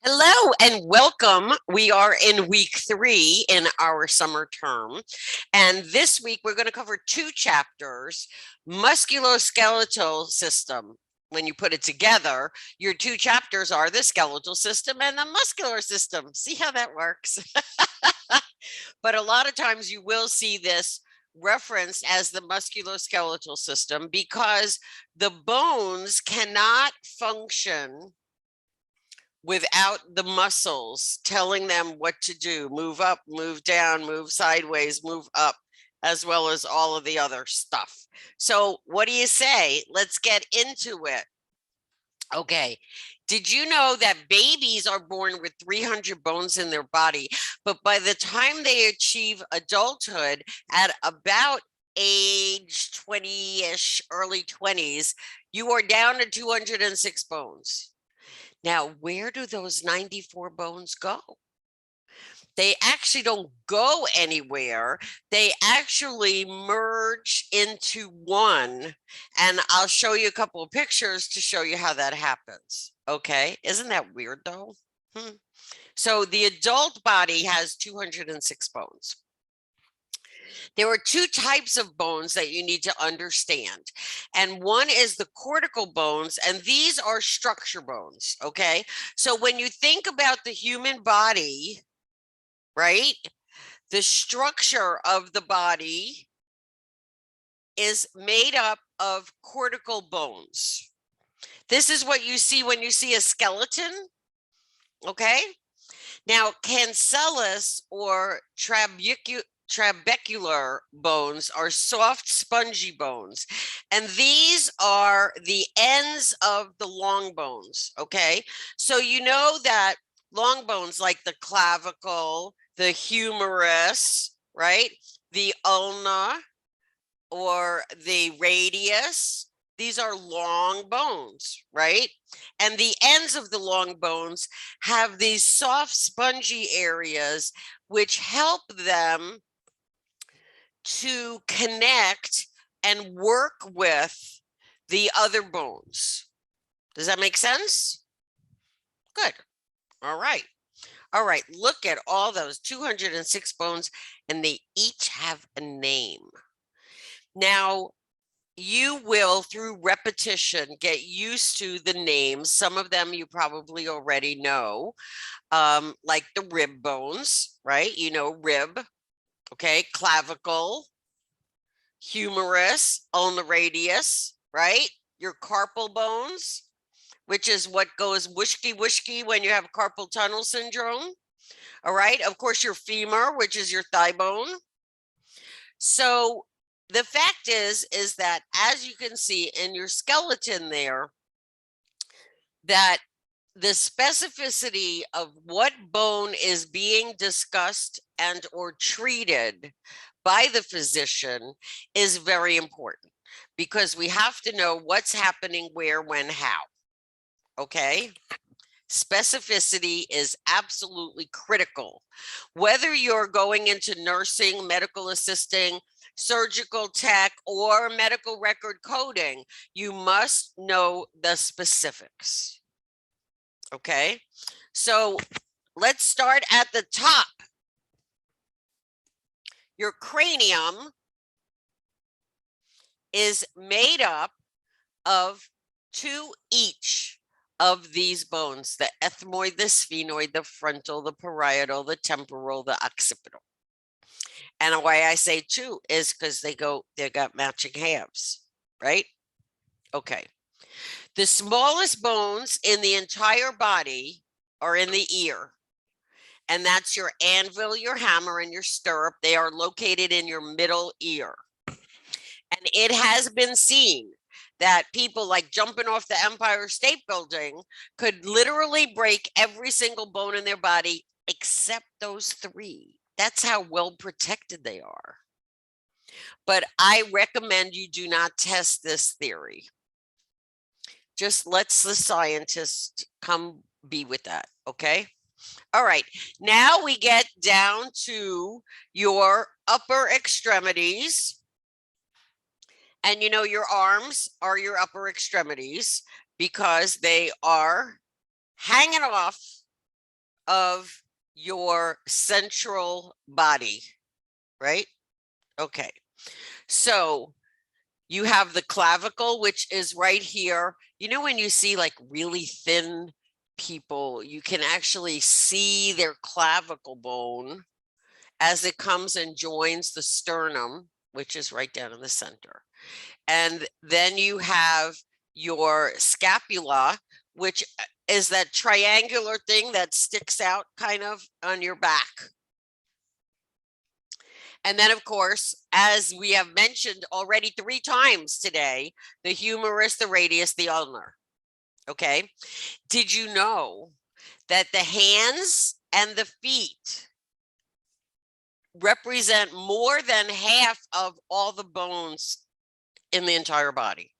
Hello and welcome. We are in week 3 in our summer term. And this week we're going to cover 2 chapters, musculoskeletal system. When you put it together, your 2 chapters are the skeletal system and the muscular system. See how that works? But a lot of times you will see this referenced as the musculoskeletal system because the bones cannot function without the muscles telling them what to do, move up, move down, move sideways, move up, as well as all of the other stuff. So what do you say? Let's get into it. Okay. Did you know that babies are born with 300 bones in their body, but by the time they achieve adulthood at about age 20-ish, early 20s, you are down to 206 bones. Now, where do those 94 bones go? They actually don't go anywhere. They actually merge into one. And I'll show you a couple of pictures to show you how that happens. Okay. Isn't that weird though? So the adult body has 206 bones. There are 2 types of bones that you need to understand. And one is the cortical bones, and these are structure bones, okay? So when you think about the human body, right, the structure of the body is made up of cortical bones. This is what you see when you see a skeleton, okay? Now, cancellous or trabecular bones are soft, spongy bones. And these are the ends of the long bones, okay? So you know that long bones like the clavicle, the humerus, right? The ulna or the radius, these are long bones, right? And the ends of the long bones have these soft, spongy areas which help them to connect and work with the other bones. Does that make sense? Good. All right. All right. Look at all those 206 bones, and they each have a name. Now, you will, through repetition, get used to the names. Some of them you probably already know, like the rib bones, right? You know, rib, okay, clavicle, humerus, ulnar radius, right? Your carpal bones, which is what goes wishky when you have carpal tunnel syndrome. All right. Of course, your femur, which is your thigh bone. So the fact is that, as you can see in your skeleton there, that the specificity of what bone is being discussed and or treated by the physician is very important, because we have to know what's happening where, when, how. Okay. Specificity is absolutely critical. Whether you're going into nursing, medical assisting, surgical tech, or medical record coding, you must know the specifics. Okay, so let's start at the top. Your cranium is made up of 2 each of these bones: the ethmoid, the sphenoid, the frontal, the parietal, the temporal, the occipital. And why I say 2 is because they got matching halves, right? Okay. The smallest bones in the entire body are in the ear. And that's your anvil, your hammer, and your stirrup. They are located in your middle ear. And it has been seen that people, like jumping off the Empire State Building, could literally break every single bone in their body except those 3. That's how well protected they are. But I recommend you do not test this theory. Just let the scientists come be with that, okay? All right, now we get down to your upper extremities. And you know, your arms are your upper extremities because they are hanging off of your central body, right? Okay. So you have the clavicle, which is right here. You know, when you see like really thin people, you can actually see their clavicle bone as it comes and joins the sternum, which is right down in the center. And then you have your scapula, which is that triangular thing that sticks out kind of on your back. And then, of course, as we have mentioned already 3 times today, the humerus, the radius, the ulnar. Okay. Did you know that the hands and the feet represent more than half of all the bones in the entire body?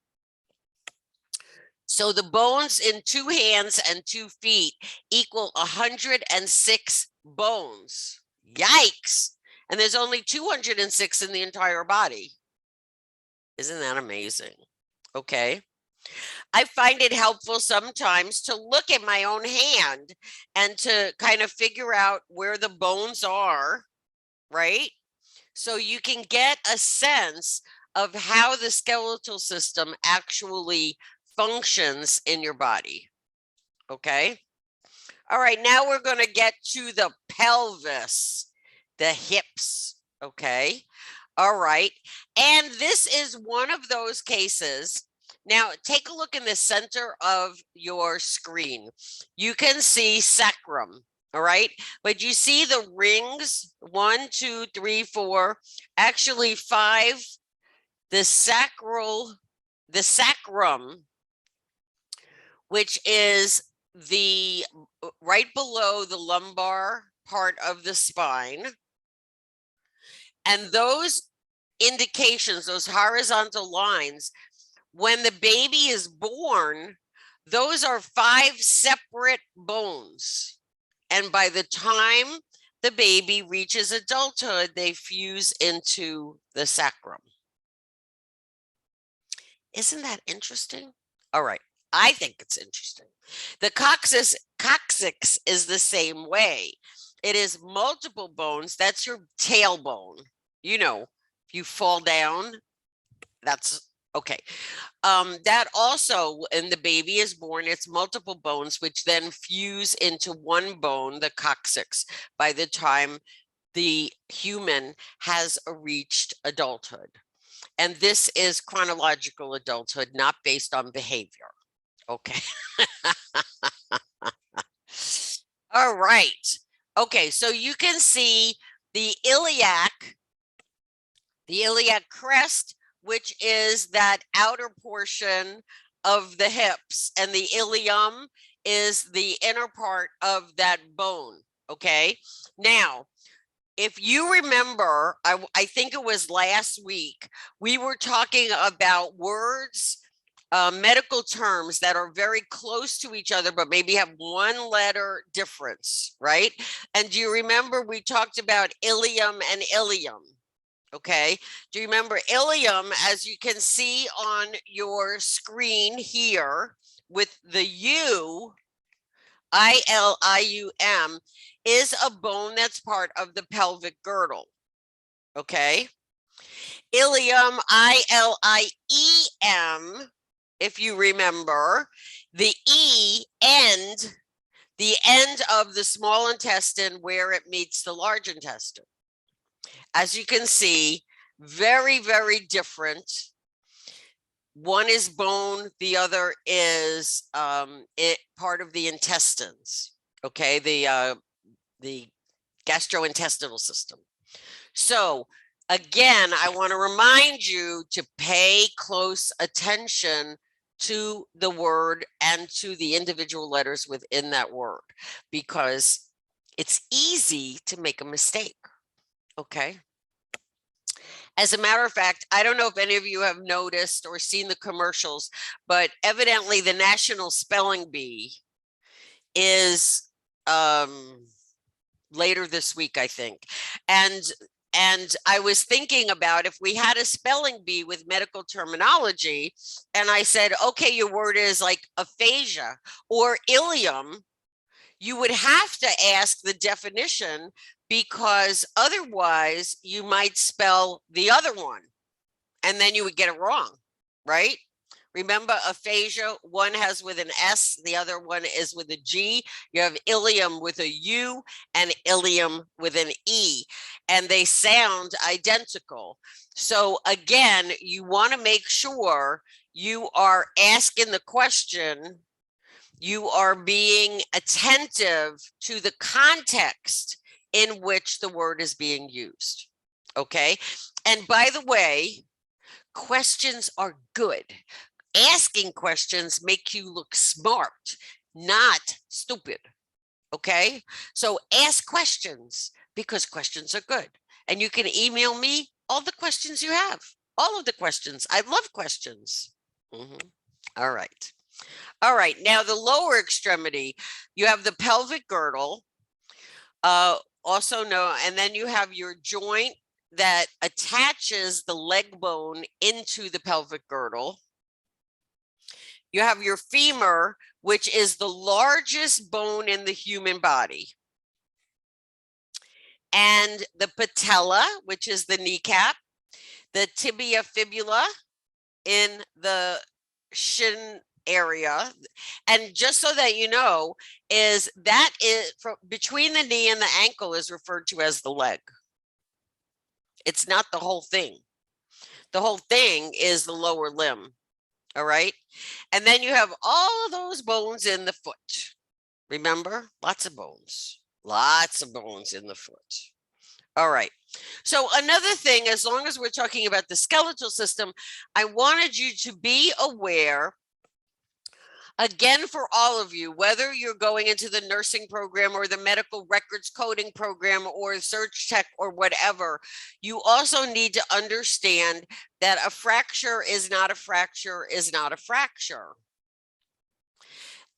So the bones in 2 hands and 2 feet equal 106 bones. Yikes. And there's only 206 in the entire body. Isn't that amazing? Okay. I find it helpful sometimes to look at my own hand and to kind of figure out where the bones are, right? So you can get a sense of how the skeletal system actually functions in your body. Okay. All right. Now we're going to get to the pelvis, the hips. Okay. All right. And this is one of those cases. Now, take a look in the center of your screen. You can see sacrum. All right. But you see the rings 1, 2, 3, 4, actually 5. The sacrum, which is the right below the lumbar part of the spine. And those indications, those horizontal lines, when the baby is born, those are 5 separate bones. And by the time the baby reaches adulthood, they fuse into the sacrum. Isn't that interesting? All right. I think it's interesting. The coccyx is the same way. It is multiple bones. That's your tailbone. You know, if you fall down, that's okay. That also, when the baby is born, it's multiple bones, which then fuse into one bone, the coccyx, by the time the human has reached adulthood. And this is chronological adulthood, not based on behavior. Okay. All right. Okay, so you can see the iliac crest, which is that outer portion of the hips, and the ilium is the inner part of that bone. Okay. Now, if you remember, I think it was last week, we were talking about words, medical terms that are very close to each other, but maybe have 1 letter difference, right? And do you remember we talked about ilium and ilium? Okay. Do you remember ilium, as you can see on your screen here with the U, ILIUM, is a bone that's part of the pelvic girdle. Okay. Ilium, ILIEM, if you remember, the E end, the end of the small intestine where it meets the large intestine. As you can see, very, very different. One is bone, the other is part of the intestines. Okay, the gastrointestinal system. So again, I want to remind you to pay close attention to the word and to the individual letters within that word, because it's easy to make a mistake. Okay. As a matter of fact, I don't know if any of you have noticed or seen the commercials, but evidently the National Spelling Bee is later this week, I think. And I was thinking about if we had a spelling bee with medical terminology, and I said, okay, your word is like aphasia or ilium. You would have to ask the definition because otherwise you might spell the other one and then you would get it wrong, right? Remember aphasia, one has with an S, the other one is with a G. You have ilium with a U and ilium with an E, and they sound identical. So again, you want to make sure you are asking the question, you are being attentive to the context in which the word is being used. Okay. And by the way, questions are good. Asking questions make you look smart, not stupid. Okay. So ask questions because questions are good. And you can email me all the questions you have, all of the questions. I love questions. All right. All right, now the lower extremity, you have the pelvic girdle, also known, and then you have your joint that attaches the leg bone into the pelvic girdle. You have your femur, which is the largest bone in the human body. And the patella, which is the kneecap, the tibia fibula in the shin area. And just so that you know, is that is from between the knee and the ankle is referred to as the leg. It's not the whole thing. The whole thing is the lower limb. All right. And then you have all those bones in the foot. Remember, lots of bones in the foot. All right. So another thing, as long as we're talking about the skeletal system, I wanted you to be aware, again, for all of you, whether you're going into the nursing program or the medical records coding program or search tech or whatever, you also need to understand that a fracture is not a fracture is not a fracture.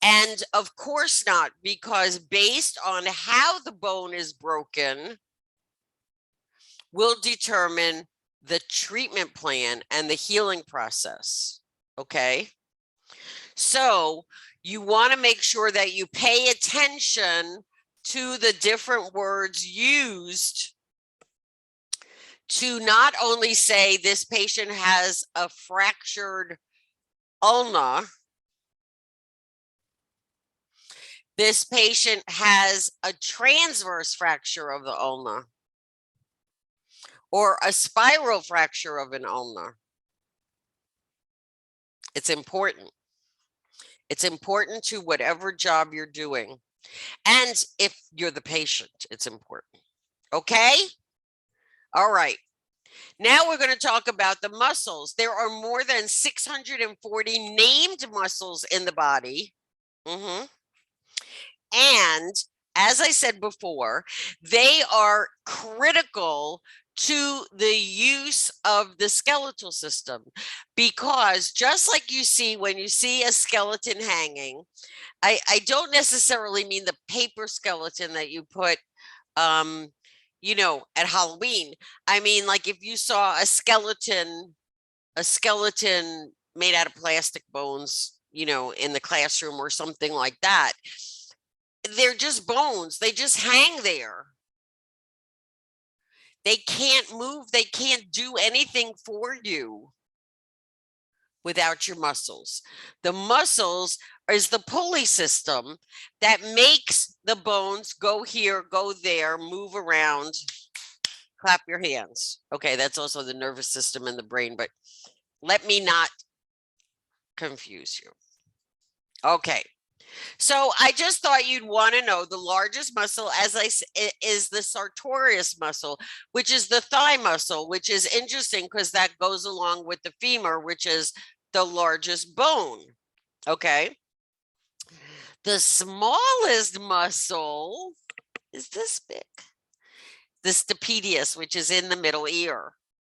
And of course not, because based on how the bone is broken will determine the treatment plan and the healing process. Okay. So you want to make sure that you pay attention to the different words used to not only say this patient has a fractured ulna, this patient has a transverse fracture of the ulna, or a spiral fracture of an ulna. It's important. It's important to whatever job you're doing. And if you're the patient, it's important. Okay? All right. Now we're going to talk about the muscles. There are more than 640 named muscles in the body. And as I said before, they are critical to the use of the skeletal system, because just like you see when you see a skeleton hanging, I don't necessarily mean the paper skeleton that you put, you know, at Halloween. I mean, like if you saw a skeleton made out of plastic bones, you know, in the classroom or something like that, they're just bones. They just hang there. They can't move. They can't do anything for you without your muscles. The muscles is the pulley system that makes the bones go here, go there, move around. Clap your hands. Okay, that's also the nervous system and the brain, but let me not confuse you. Okay. So I just thought you'd want to know the largest muscle, as I said, is the sartorius muscle, which is the thigh muscle, which is interesting because that goes along with the femur, which is the largest bone. Okay. The smallest muscle is this big, the stapedius, which is in the middle ear.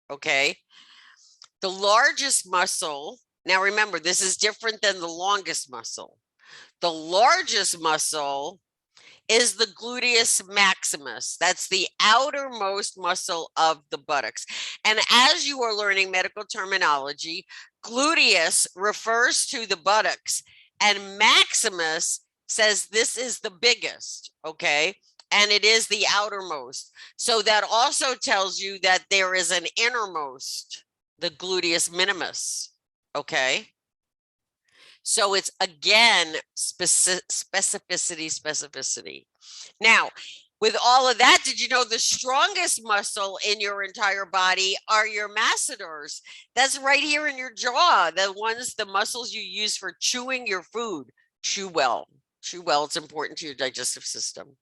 Okay. The largest muscle, now remember, this is different than the longest muscle. The largest muscle is the gluteus maximus. That's the outermost muscle of the buttocks. And as you are learning medical terminology, gluteus refers to the buttocks and maximus says this is the biggest, okay? And it is the outermost. So that also tells you that there is an innermost, the gluteus minimus, okay? So it's again, specificity. Now, with all of that, did you know the strongest muscle in your entire body are your masseters? That's right here in your jaw. The muscles you use for chewing your food. Chew well. Chew well. It's important to your digestive system.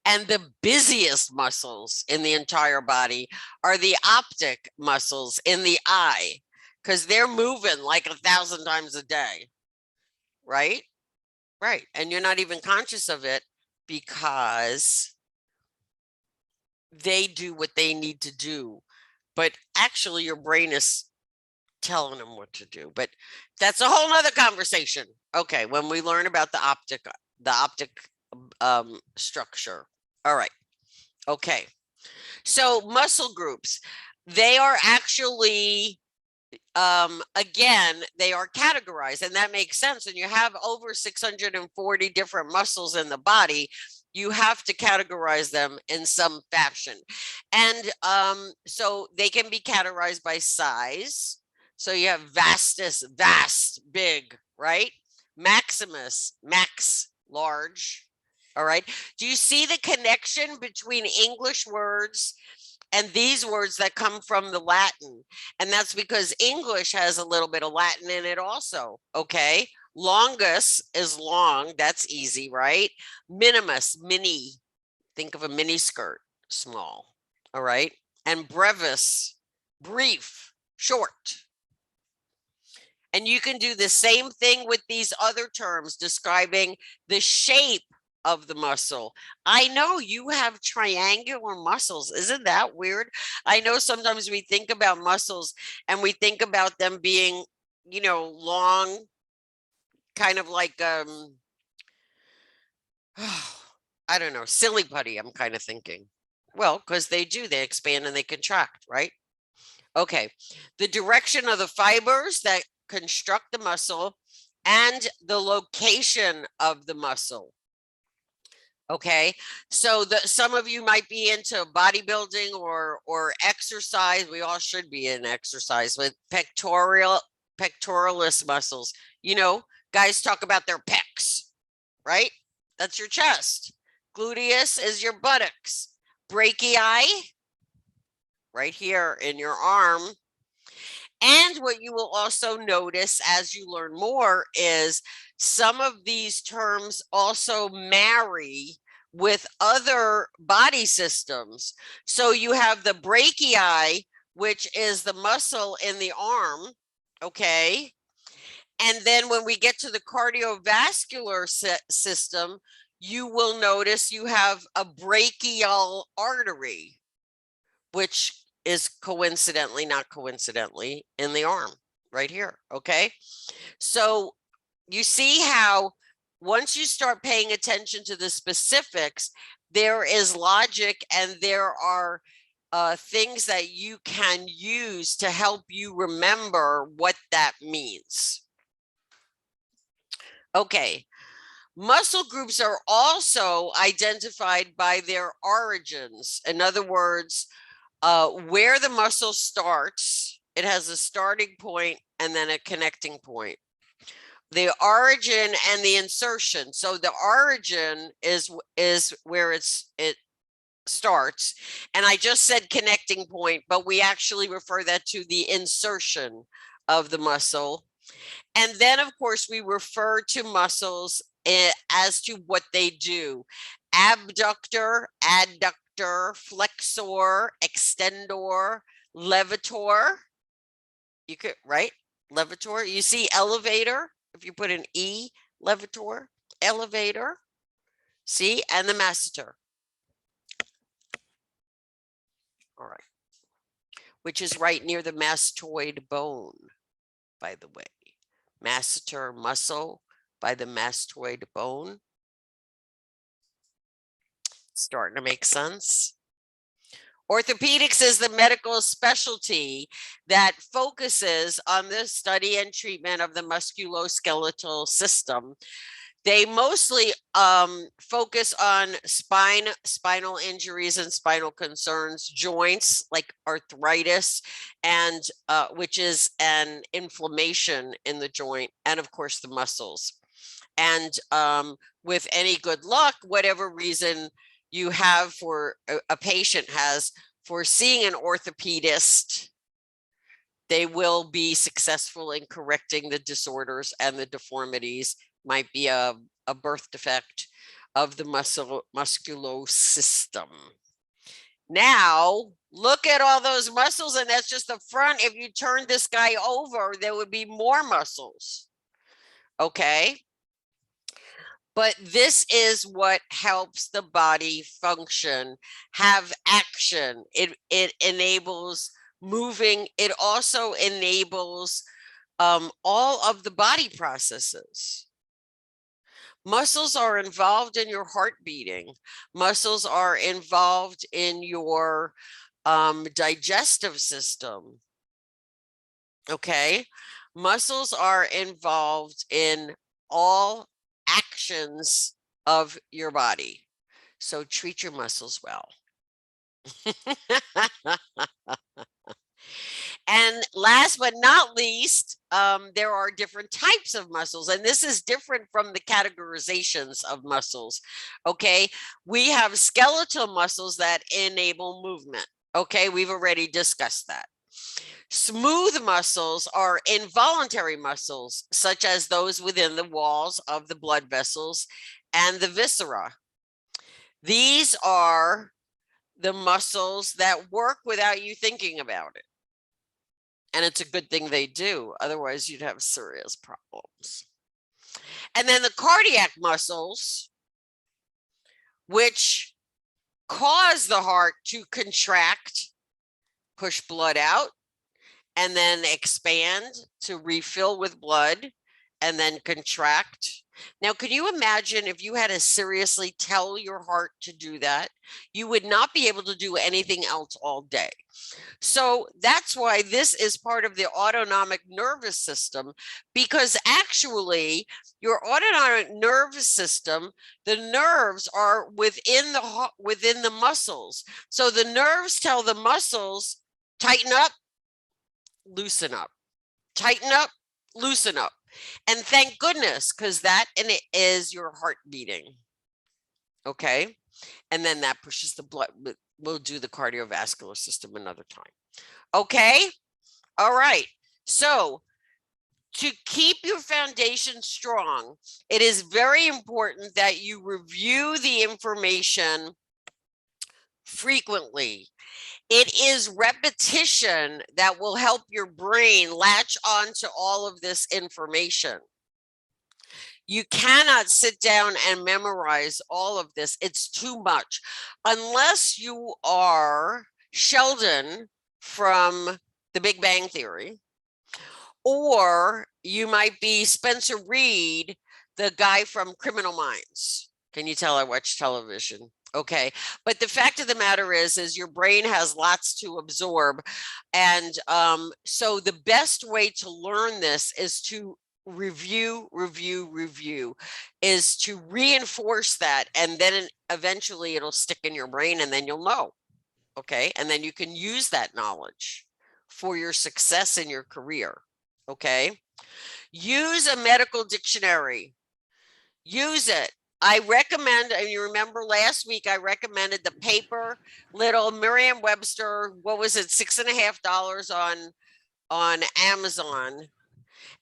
And the busiest muscles in the entire body are the optic muscles in the eye, because they're moving like 1,000 times a day, right? Right. And you're not even conscious of it because they do what they need to do. But actually, your brain is telling them what to do. But that's a whole nother conversation. Okay, when we learn about the optic structure. All right. Okay. So muscle groups, they are actually, again, they are categorized, and that makes sense. And you have over 640 different muscles in the body. You have to categorize them in some fashion. And so they can be categorized by size. So you have vastus, vast, big, right? Maximus, max, large. All right. Do you see the connection between English words and these words that come from the Latin? And that's because English has a little bit of Latin in it also. Okay. Longus is long. That's easy, right? Minimus, mini. Think of a mini skirt, small. All right. And brevis, brief, short. And you can do the same thing with these other terms describing the shape of the muscle. I know you have triangular muscles. Isn't that weird? I know sometimes we think about muscles and we think about them being, you know, long, kind of like I don't know, silly putty, I'm kind of thinking. Well, because they do, they expand and they contract, right? Okay. The direction of the fibers that construct the muscle and the location of the muscle. Okay, so some of you might be into bodybuilding or exercise. We all should be in exercise with pectoralis muscles. You know, guys talk about their pecs, right? That's your chest. Gluteus is your buttocks. Brachii, right here in your arm. And what you will also notice as you learn more is some of these terms also marry with other body systems. So you have the brachii, which is the muscle in the arm, okay? And then when we get to the cardiovascular system, you will notice you have a brachial artery, which is coincidentally, not coincidentally, in the arm right here, okay? So you see how once you start paying attention to the specifics, there is logic and there are things that you can use to help you remember what that means. Okay, muscle groups are also identified by their origins. In other words, where the muscle starts, it has a starting point and then a connecting point. The origin and the insertion. So the origin is where it starts. And I just said connecting point, but we actually refer that to the insertion of the muscle. And then, of course, we refer to muscles as to what they do. Abductor, adductor, flexor, extendor, levator. You could, right? Levator. You see elevator, if you put an E, levator, elevator. See, and the masseter. All right. Which is right near the mastoid bone, by the way. Masseter muscle by the mastoid bone. Starting to make sense. Orthopedics is the medical specialty that focuses on the study and treatment of the musculoskeletal system They mostly focus on spinal injuries and spinal concerns, joints like arthritis, and which is an inflammation in the joint, and of course the muscles. And with any good luck, whatever reason you have for a patient has for seeing an orthopedist, they will be successful in correcting the disorders and the deformities. Might be a birth defect of the muscular system. Now, look at all those muscles, and that's just the front. If you turn this guy over, there would be more muscles. Okay. But this is what helps the body function, have action. It enables moving. It also enables all of the body processes. Muscles are involved in your heart beating. Muscles are involved in your digestive system. Okay. Muscles are involved in all actions of your body. So treat your muscles well. And last but not least, there are different types of muscles, and this is different from the categorizations of muscles. Okay, we have skeletal muscles that enable movement. Okay, we've already discussed that. Smooth muscles are involuntary muscles, such as those within the walls of the blood vessels and the viscera. These are the muscles that work without you thinking about it. And it's a good thing they do. Otherwise, you'd have serious problems. And then the cardiac muscles, which cause the heart to contract, push blood out, and then expand to refill with blood, and then contract. Now, can you imagine if you had to seriously tell your heart to do that? You would not be able to do anything else all day. So that's why this is part of the autonomic nervous system, because actually your autonomic nervous system, the nerves are within the muscles. So the nerves tell the muscles, tighten up, loosen up, tighten up, loosen up. And thank goodness, because that in it is your heart beating. Okay. And then that pushes the blood. We'll do the cardiovascular system another time. Okay. All right. So to keep your foundation strong, it is very important that you review the information frequently. It is repetition that will help your brain latch on to all of this information. You cannot sit down and memorize all of this. It's too much. Unless you are Sheldon from The Big Bang Theory, or you might be Spencer Reed, the guy from Criminal Minds. Can you tell I watch television? Okay, but the fact of the matter is your brain has lots to absorb. And so the best way to learn this is to review, is to reinforce that. And then eventually it'll stick in your brain and then you'll know. Okay, and then you can use that knowledge for your success in your career. Okay, use a medical dictionary. Use it. I recommend, and you remember last week, I recommended the paper little Merriam-Webster, what was it, $6.50 on Amazon.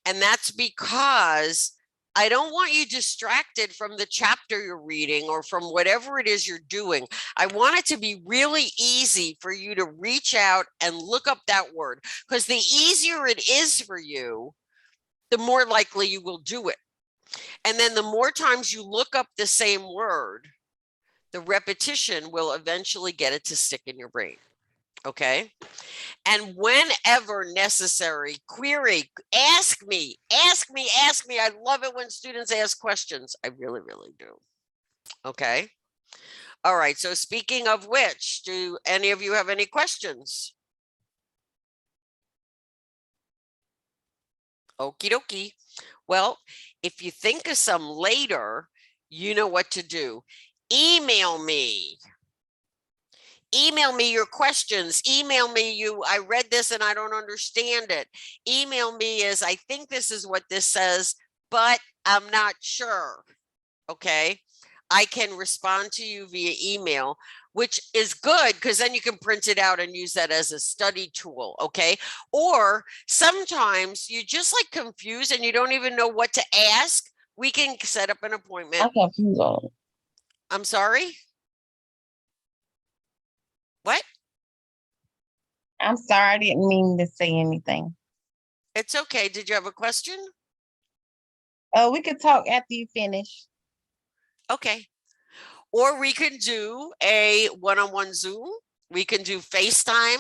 And that's because I don't want you distracted from the chapter you're reading or from whatever it is you're doing. I want it to be really easy for you to reach out and look up that word, because the easier it is for you, the more likely you will do it. And then the more times you look up the same word, the repetition will eventually get it to stick in your brain. Okay. And whenever necessary, query, ask me. I love it when students ask questions. I really, really do. Okay. All right. So speaking of which, do any of you have any questions? Okie dokie. Well, if you think of some later, you know what to do. Email me. Email me your questions. Email me I read this and I don't understand it. Email me as I think this is what this says, but I'm not sure. Okay. I can respond to you via email, which is good because then you can print it out and use that as a study tool. Okay. Or sometimes you just like confused and you don't even know what to ask. We can set up an appointment. I'm confused on it. I'm sorry. What? I'm sorry, I didn't mean to say anything. It's okay. Did you have a question? We could talk after you finish. Okay. Or we can do a one-on-one Zoom. We can do FaceTime.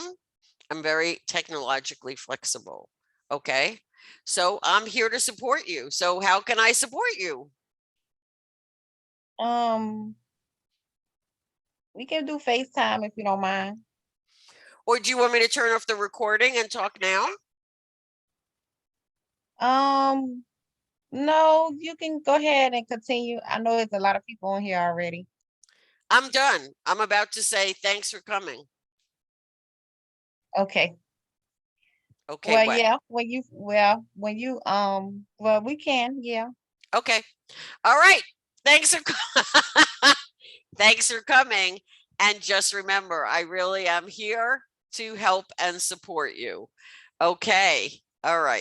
I'm very technologically flexible. Okay. So I'm here to support you. So how can I support you? Um, we can do FaceTime if you don't mind. Or do you want me to turn off the recording and talk now? Um, no, you can go ahead and continue. I know there's a lot of people on here already. I'm done. I'm about to say thanks for coming. Okay. Okay, Well, what? yeah, well, we can, yeah. Okay. All right. Thanks for thanks for coming. And just remember, I really am here to help and support you. Okay. All right.